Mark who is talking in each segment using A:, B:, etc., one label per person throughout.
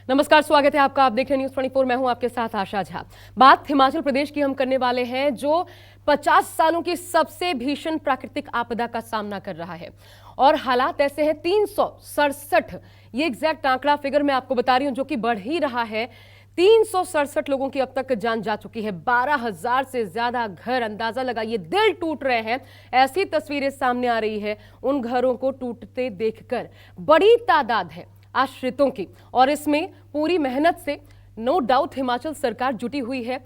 A: नमस्कार, स्वागत है आपका। आप देख रहे हैं न्यूज़ 24। मैं हूं आपके साथ आशा झा। बात हिमाचल प्रदेश की हम करने वाले हैं, जो 50 सालों की सबसे भीषण प्राकृतिक आपदा का सामना कर रहा है। और हालात ऐसे हैं, 367, ये एग्जैक्ट आंकड़ा फिगर मैं आपको बता रही हूं, जो कि बढ़ ही रहा है। 367 लोगों की अब तक जान जा चुकी है। 12,000 से ज्यादा घर, अंदाजा लगाइए, दिल टूट रहे हैं। ऐसी तस्वीरें सामने आ रही है उन घरों को टूटते देखकर। बड़ी तादाद है आश्रितों की, और इसमें पूरी मेहनत से नो डाउट हिमाचल सरकार जुटी हुई है।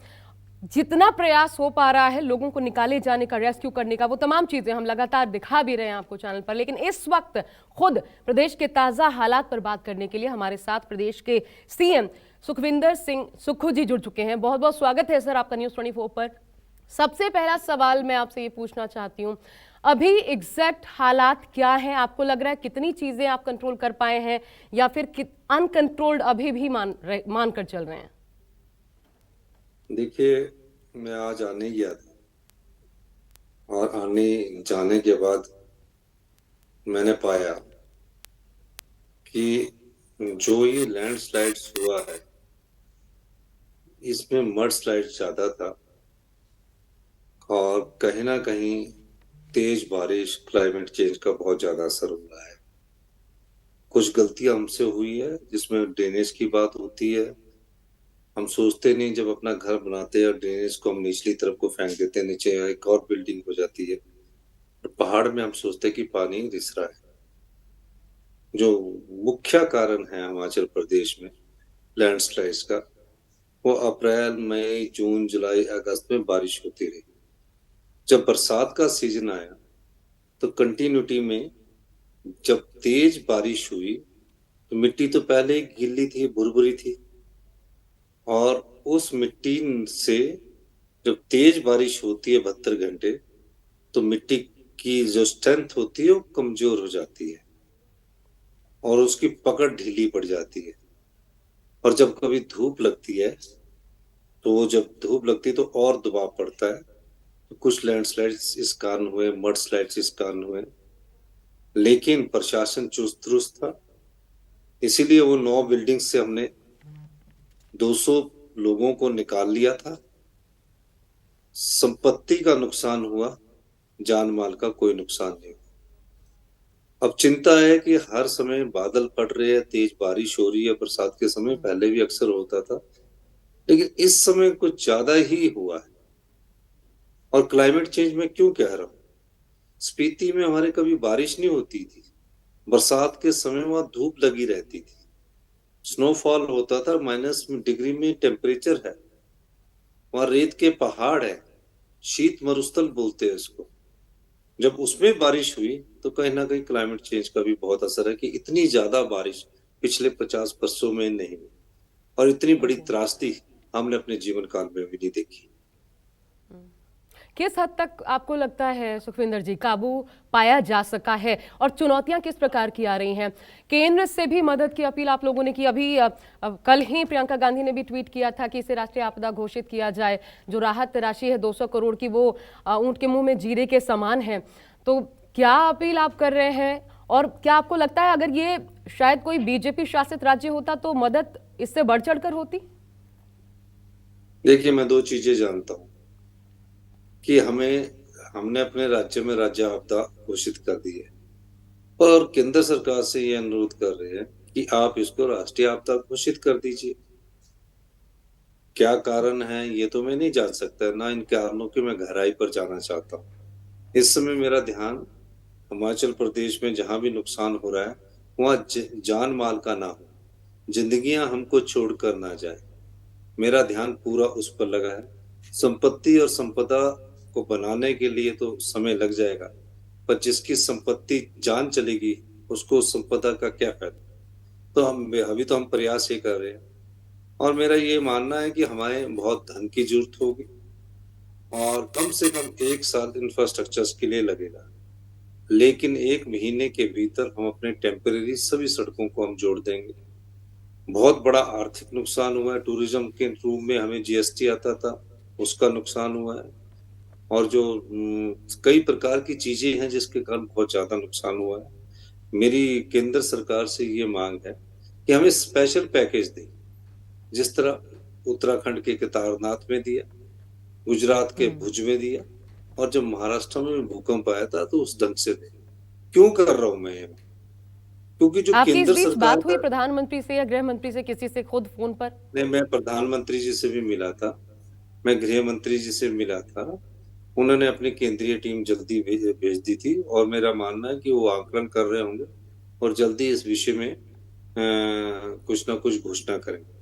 A: जितना प्रयास हो पा रहा है लोगों को निकाले जाने का, रेस्क्यू करने का, वो तमाम चीजें हम लगातार दिखा भी रहे हैं आपको चैनल पर। लेकिन इस वक्त खुद प्रदेश के ताजा हालात पर बात करने के लिए हमारे साथ प्रदेश के सीएम सुखविंदर सिंह सुक्खू जी जुड़ चुके हैं। बहुत बहुत स्वागत है सर आपका न्यूज़ 24 पर। सबसे पहला सवाल मैं आपसे ये पूछना चाहती हूँ, अभी एग्जैक्ट हालात क्या हैं? आपको लग रहा है कितनी चीजें आप कंट्रोल कर पाए हैं, या फिर अनकंट्रोल्ड अभी भी मान कर चल रहे हैं?
B: देखिए, मैं आज आने गया था और आने जाने के बाद मैंने पाया कि जो ये लैंडस्लाइड्स हुआ है, इसमें मड स्लाइड ज्यादा था और कहीं ना कहीं तेज बारिश, क्लाइमेट चेंज का बहुत ज्यादा असर हो रहा है। कुछ गलतियां हमसे हुई है, जिसमें ड्रेनेज की बात होती है। हम सोचते नहीं, जब अपना घर बनाते हैं और ड्रेनेज को हम निचली तरफ को फेंक देते हैं, नीचे एक और बिल्डिंग हो जाती है। पहाड़ में हम सोचते हैं कि पानी रिस रहा है। जो मुख्य कारण है हिमाचल प्रदेश में लैंडस्लाइड्स का, वो अप्रैल, मई, जून, जुलाई, अगस्त में बारिश होती रही। जब बरसात का सीजन आया तो कंटिन्यूटी में जब तेज बारिश हुई तो मिट्टी तो पहले ही गीली थी, भुरभुरी थी, और उस मिट्टी से जब तेज बारिश होती है 72 घंटे, तो मिट्टी की जो स्ट्रेंथ होती है वो कमजोर हो जाती है और उसकी पकड़ ढीली पड़ जाती है। और जब कभी धूप लगती है, तो वो जब धूप लगती है तो और दबाव पड़ता है। तो कुछ लैंडस्लाइड्स इस कारण हुए, मड स्लाइड्स इस कारण हुए। लेकिन प्रशासन चुस्त दुरुस्त था, इसीलिए वो 9 बिल्डिंग से हमने 200 लोगों को निकाल लिया था। संपत्ति का नुकसान हुआ, जान माल का कोई नुकसान नहीं हुआ। अब चिंता है कि हर समय बादल पड़ रहे हैं, तेज बारिश हो रही है। बरसात के समय पहले भी अक्सर होता था, लेकिन इस समय कुछ ज्यादा ही हुआ है। और क्लाइमेट चेंज में क्यों कह रहा हूं, स्पीति में हमारे कभी बारिश नहीं होती थी। बरसात के समय वहां धूप लगी रहती थी, स्नोफॉल होता था, -डिग्री में टेम्परेचर है। वहां रेत के पहाड़ है, शीत मरुस्थल बोलते हैं इसको। जब उसमें बारिश हुई तो कहीं ना कहीं क्लाइमेट चेंज का भी बहुत असर है कि इतनी ज्यादा बारिश पिछले 50 वर्षों में नहीं हुई, और इतनी बड़ी त्रासदी हमने अपने जीवन काल में भी नहीं देखी।
A: किस हद तक आपको लगता है सुखविंदर जी काबू पाया जा सका है, और चुनौतियां किस प्रकार की आ रही हैं? केंद्र से भी मदद की अपील आप लोगों ने की। अभी कल ही प्रियंका गांधी ने भी ट्वीट किया था कि इसे राष्ट्रीय आपदा घोषित किया जाए। जो राहत राशि है 200 करोड़ की, वो ऊंट के मुंह में जीरे के समान है। तो क्या अपील आप कर रहे हैं, और क्या आपको लगता है अगर ये शायद कोई बीजेपी शासित राज्य होता तो मदद इससे बढ़ चढ़कर होती?
B: देखिए, मैं 2 चीजें जानता हूँ कि हमने अपने राज्य में राज्य आपदा घोषित कर दी है, और केंद्र सरकार से ये अनुरोध कर रहे हैं कि आप इसको राष्ट्रीय आपदा घोषित कर दीजिए। क्या कारण है ये तो मैं नहीं जान सकता, ना इन कारणों की मैं गहराई पर जाना चाहता हूँ। इस समय मेरा ध्यान हिमाचल प्रदेश में जहां भी नुकसान हो रहा है वहां जान माल का ना हो, जिंदगियां हमको छोड़कर ना जाए। मेरा ध्यान पूरा उस पर लगा है। संपत्ति और संपदा को बनाने के लिए तो समय लग जाएगा, पर जिसकी संपत्ति जान चलेगी उसको उस संपदा का क्या फायदा। तो हम प्रयास ये कर रहे हैं, और मेरा ये मानना है कि हमें बहुत धन की जरूरत होगी और कम से कम 1 साल इंफ्रास्ट्रक्चर के लिए लगेगा। लेकिन 1 महीने के भीतर हम अपने टेम्परेरी सभी सड़कों को हम जोड़ देंगे। बहुत बड़ा आर्थिक नुकसान हुआ है, टूरिज्म के रूप में हमें जीएसटी आता था, उसका नुकसान हुआ है। और जो कई प्रकार की चीजें हैं जिसके कारण बहुत ज्यादा नुकसान हुआ है। मेरी केंद्र सरकार से ये मांग है कि हमें स्पेशल पैकेज दें, जिस तरह उत्तराखंड के केदारनाथ में दिया, गुजरात के भुज में दिया, और जब महाराष्ट्र में भूकंप आया था तो उस ढंग से दें। क्यों कर रहा हूं मैं ये? क्योंकि जो
A: आपकी इस
B: केंद्र
A: बीच
B: सरकार
A: बात हुई
B: का,
A: प्रधानमंत्री से या गृह मंत्री से, किसी से खुद फोन पर?
B: नहीं, मैं प्रधानमंत्री जी से भी मिला था, मैं गृह मंत्री जी से मिला था। उन्होंने अपनी केंद्रीय टीम जल्दी भेज दी थी, और मेरा मानना है कि वो आकलन कर रहे होंगे और जल्दी इस विषय में कुछ ना कुछ घोषणा करेंगे।